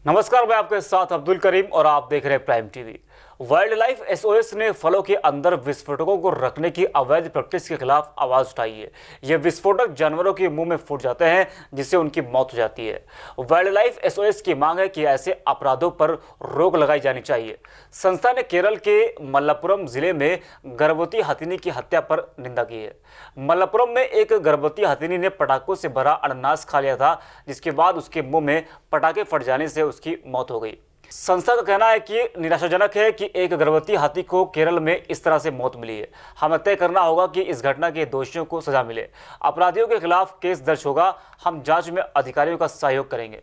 नमस्कार, मैं आपके साथ अब्दुल करीम और आप देख रहे हैं prime TV. Wild life SOS ने फलों के अंदर विस्फोटकों को रखने की अवैध प्रैक्टिस के खिलाफ आवाज उठाई है। ये विस्फोटक जानवरों के मुंह में फूट जाते हैं, जिससे उनकी मौत हो जाती है। वाइल्ड लाइफ एसओएस की मांग है कि ऐसे अपराधों पर रोक लगाई जानी चाहिए। संस्था ने केरल के मलप्पुरम जिले में गर्भवती हथिनी की हत्या पर निंदा की है। मलप्पुरम में एक गर्भवती हथिनी ने पटाखों से भरा अनानास खा लिया था, जिसके बाद उसके मुंह में पटाखे फट जाने से उसकी मौत हो गई। संस्था का कहना है कि निराशाजनक है कि एक गर्भवती हाथी को केरल में इस तरह से मौत मिली है। हमें तय करना होगा कि इस घटना के दोषियों को सजा मिले। अपराधियों के खिलाफ केस दर्ज होगा। हम जांच में अधिकारियों का सहयोग करेंगे।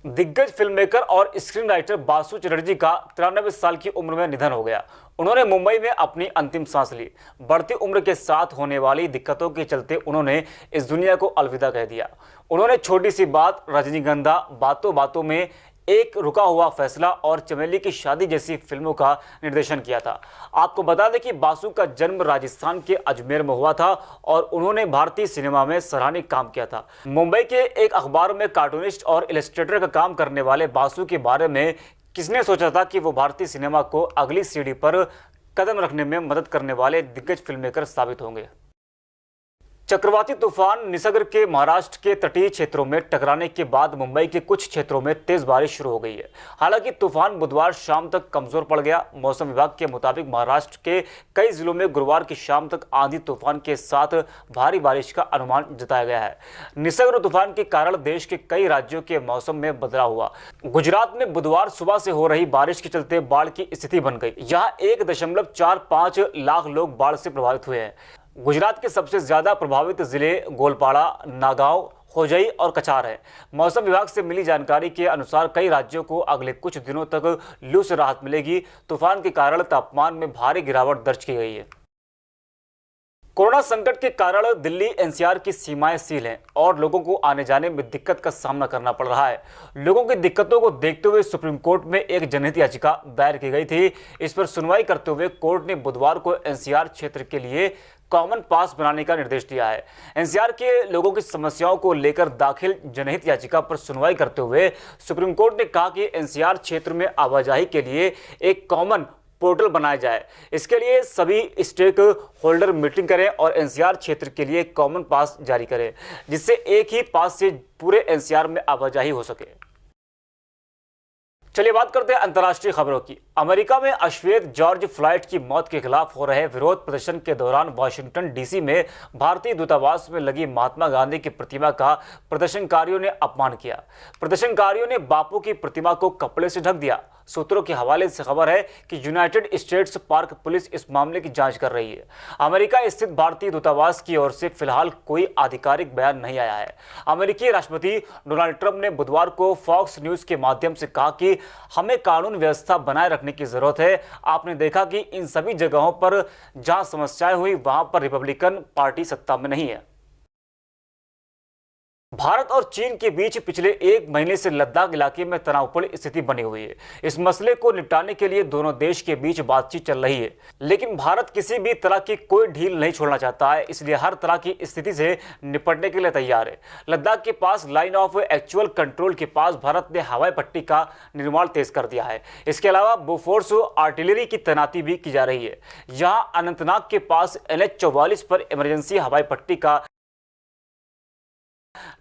दिग्गज फिल्म मेकर और स्क्रीन राइटर बासु चटर्जी का 93 साल की उम्र में निधन हो गया। उन्होंने मुंबई में अपनी अंतिम सांस ली। बढ़ती उम्र के साथ होने वाली दिक्कतों के चलते उन्होंने इस दुनिया को अलविदा कह दिया। उन्होंने छोटी सी बात, रजनीगंधा, बातों बातों में, एक रुका हुआ फैसला और चमेली की शादी जैसी फिल्मों का निर्देशन किया था। आपको बता दें कि बासु का जन्म राजस्थान के अजमेर में हुआ था और उन्होंने भारतीय सिनेमा में सराहनीय काम किया था। मुंबई के एक अखबार में कार्टूनिस्ट और इलस्ट्रेटर का काम करने वाले बासु के बारे में किसने सोचा था कि वो भारतीय सिनेमा को अगली सीढ़ी पर कदम रखने में मदद करने वाले दिग्गज फिल्ममेकर साबित होंगे। चक्रवाती तूफान निसर्ग के महाराष्ट्र के तटीय क्षेत्रों में टकराने के बाद मुंबई के कुछ क्षेत्रों में तेज बारिश शुरू हो गई है। हालांकि तूफान बुधवार शाम तक कमजोर पड़ गया। मौसम विभाग के मुताबिक महाराष्ट्र के कई जिलों में गुरुवार की शाम तक आंधी तूफान के साथ भारी बारिश का अनुमान जताया गया है। निसर्ग तूफान के कारण देश के कई राज्यों के मौसम में बदलाव हुआ। गुजरात में बुधवार सुबह से हो रही बारिश के चलते बाढ़ की स्थिति बन गई। यहाँ 1.45 लाख लोग बाढ़ से प्रभावित हुए हैं। गुजरात के सबसे ज्यादा प्रभावित जिले गोलपाड़ा, नागांव, होजई और कछार है। मौसम विभाग से मिली जानकारी के अनुसार कई राज्यों को अगले कुछ दिनों तक लू से राहत मिलेगी। तूफान के कारण तापमान में भारी गिरावट दर्ज की गई है। कोरोना संकट के कारण दिल्ली एनसीआर की सीमाएं सील हैं और लोगों को आने जाने में दिक्कत का सामना करना पड़ रहा है। लोगों की दिक्कतों को देखते हुए सुप्रीम कोर्ट में एक जनहित याचिका दायर की गई थी। इस पर सुनवाई करते हुए कोर्ट ने बुधवार को एनसीआर क्षेत्र के लिए कॉमन पास बनाने का निर्देश दिया है। एनसीआर के लोगों की समस्याओं को लेकर दाखिल जनहित याचिका पर सुनवाई करते हुए सुप्रीम कोर्ट ने कहा कि एनसीआर क्षेत्र में आवाजाही के लिए एक कॉमन पोर्टल बनाया जाए। इसके लिए सभी स्टेक होल्डर मीटिंग करें और एनसीआर क्षेत्र के लिए कॉमन पास जारी करें, जिससे एक ही पास से पूरे एनसीआर में आवाजाही हो सके। चलिए बात करते हैं अंतर्राष्ट्रीय खबरों की। अमेरिका में अश्वेत जॉर्ज फ्लॉयड की मौत के खिलाफ हो रहे विरोध प्रदर्शन के दौरान वाशिंगटन डीसी में भारतीय दूतावास में लगी महात्मा गांधी की प्रतिमा का प्रदर्शनकारियों ने अपमान किया। प्रदर्शनकारियों ने बापू की प्रतिमा को कपड़े से ढक दिया। सूत्रों के हवाले से खबर है कि यूनाइटेड स्टेट्स पार्क पुलिस इस मामले की जांच कर रही है। अमेरिका स्थित भारतीय दूतावास की ओर से फिलहाल कोई आधिकारिक बयान नहीं आया है। अमेरिकी राष्ट्रपति डोनाल्ड ट्रंप ने बुधवार को फॉक्स न्यूज के माध्यम से कहा कि हमें कानून व्यवस्था बनाए रखने की जरूरत है। आपने देखा कि इन सभी जगहों पर जहां समस्याएं हुई वहां पर रिपब्लिकन पार्टी सत्ता में नहीं है। भारत और चीन के बीच पिछले एक महीने से लद्दाख इलाके में तनावपूर्ण स्थिति बनी हुई है। इस मसले को निपटाने के लिए दोनों देश के बीच बातचीत चल रही है, लेकिन भारत किसी भी तरह की कोई ढील नहीं छोड़ना चाहता है, इसलिए हर तरह की स्थिति से निपटने के लिए तैयार है। लद्दाख के पास लाइन ऑफ एक्चुअल कंट्रोल के पास भारत ने हवाई पट्टी का निर्माण तेज कर दिया है। इसके अलावा बोफोर्स आर्टिलरी की तैनाती भी की जा रही है। यहाँ अनंतनाग के पास NH-44 पर इमरजेंसी हवाई पट्टी का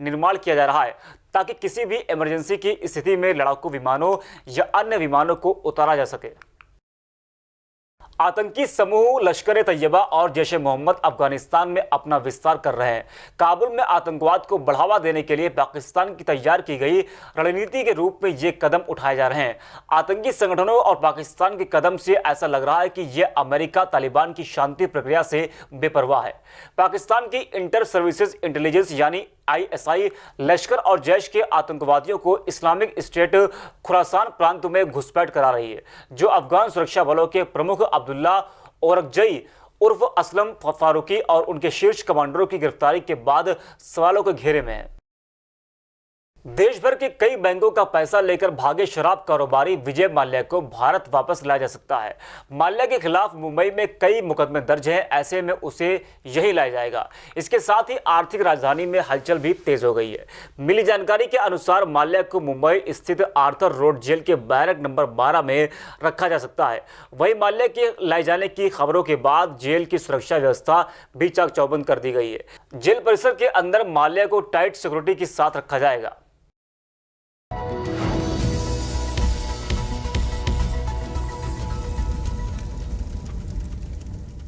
निर्माण किया जा रहा है, ताकि किसी भी इमरजेंसी की स्थिति में लड़ाकू विमानों या अन्य विमानों को उतारा जा सके। आतंकी समूह लश्कर तैयबा और जैश ए मोहम्मद अफगानिस्तान में अपना विस्तार कर रहे हैं। काबुल में आतंकवाद को बढ़ावा देने के लिए पाकिस्तान की तैयार की गई रणनीति के रूप में ये कदम उठाए जा रहे हैं। आतंकी संगठनों और पाकिस्तान के कदम से ऐसा लग रहा है कि यह अमेरिका तालिबान की शांति प्रक्रिया से बेपरवाह है। पाकिस्तान की इंटर सर्विसेज इंटेलिजेंस यानी ISI लश्कर और जैश के आतंकवादियों को इस्लामिक स्टेट खुरासान प्रांत में घुसपैठ करा रही है, जो अफगान सुरक्षा बलों के प्रमुख अब्दुल्ला ओरकजई उर्फ असलम फारूकी और उनके शीर्ष कमांडरों की गिरफ्तारी के बाद सवालों के घेरे में है। देश भर के कई बैंकों का पैसा लेकर भागे शराब कारोबारी विजय माल्या को भारत वापस लाया जा सकता है। माल्या के खिलाफ मुंबई में कई मुकदमे दर्ज हैं, ऐसे में उसे यही लाया जाएगा। इसके साथ ही आर्थिक राजधानी में हलचल भी तेज हो गई है। मिली जानकारी के अनुसार माल्या को मुंबई स्थित आर्थर रोड जेल के बैरक नंबर 12 में रखा जा सकता है। वहीं माल्या के लाए जाने की खबरों के बाद जेल की सुरक्षा व्यवस्था भी चाक चौबंद कर दी गई है। जेल परिसर के अंदर माल्या को टाइट सिक्योरिटी के साथ रखा जाएगा।